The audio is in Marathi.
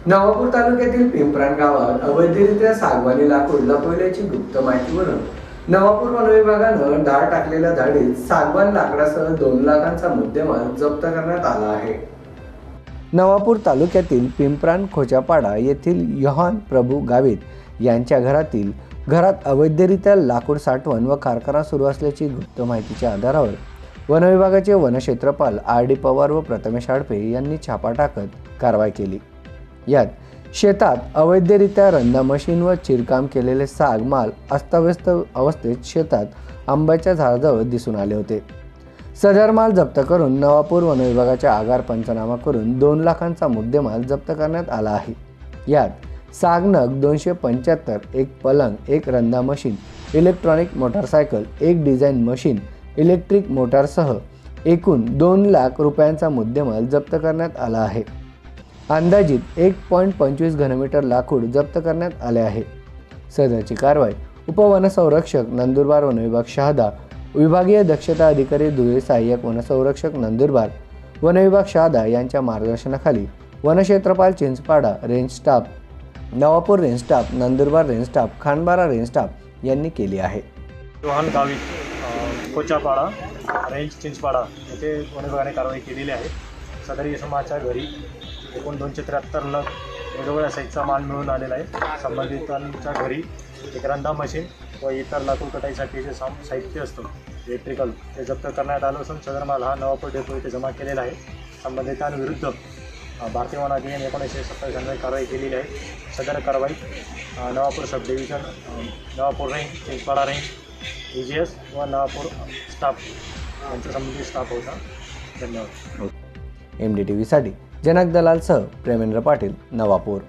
नवापूर तालुक्यातील पिंपराण गावात अवैधरित्या सागवानी लाकूड लपवल्याची गुप्त माहितीवरून नवापूर वन विभागानं धाड टाकलेल्या धाडीत सागवान लाकडासह 2 लाखांचा मुद्देमाल जप्त करण्यात आला आहे। नवापूर तालुक्यातील पिंपराण खोचापाडा येथील योहान प्रभू गावित यांच्या घरात अवैधरित्या लाकूड साठवण व कारखाना सुरू असल्याची गुप्त माहितीच्या आधारावर वन विभागाचे वनक्षेत्रपाल RD पवार व प्रथमेश आडपे यांनी छापा टाकत कारवाई केली। यात शेतात अवैधरित्या रंदा मशीन व चिरकाम केलेले साग माल अस्ताव्यस्त अवस्थेत शेतात आंब्याच्या झाडाजवळ दिसून आले होते। सदर माल जप्त करून नवापूर वन विभागाच्या आगार पंचनामा करून 2 लाखांचा मुद्देमाल जप्त करण्यात आला आहे। यात सागनग 275, एक पलंग, एक रंदा मशीन, इलेक्ट्रॉनिक मोटारसायकल, एक डिझाईन मशीन, इलेक्ट्रिक मोटारसह एकूण 2 लाख रुपयांचा मुद्देमाल जप्त करण्यात आला आहे। अंदाजित 1.25 घनमीटर लाकूड जप्त करण्यात आले आहे। सदरची कारवाई उपवनसंरक्षक नंदुरबार वन विभाग शहादा, विभागीय दक्षता अधिकारी धुळे, सहाय्यक वनसंरक्षक नंदुरबार वन विभाग शहादा यांच्या मार्गदर्शनाखाली वनक्षेत्रपाल Chinchpada range staff, Navapur range staff, Nandurbar range staff, Khanbara range staff यांनी केली आहे। योहान गावित खोचापाडा रेंज चिंचपाडा येथे वन विभागाने कारवाई केलेली आहे। सदर इसमाच्या घरी एकूण 273 नग वेगवेगळ्या साईजचा माल मिळून आलेला आहे। संबंधितांच्या घरी एक रंदा मशीन व इतर लाकूड कटाईसाठी जे साहित्य असतं इलेक्ट्रिकल ते जप्त करण्यात आलं असून सदर माल हा नवापूर डेपो येथे जमा केलेला आहे। संबंधितांविरुद्ध भारतीय वन अधिनियम 1927 अन्वये कारवाई केलेली आहे। सदर कारवाई Navapur sub division, Navapur range, Chinchpada range, EGS व नवापूर स्टाफ यांचा संबंधित स्टाफ होता। धन्यवाद। MDTV साठी जनक दलालसह प्रेमेंद्र पाटील, नवापूर।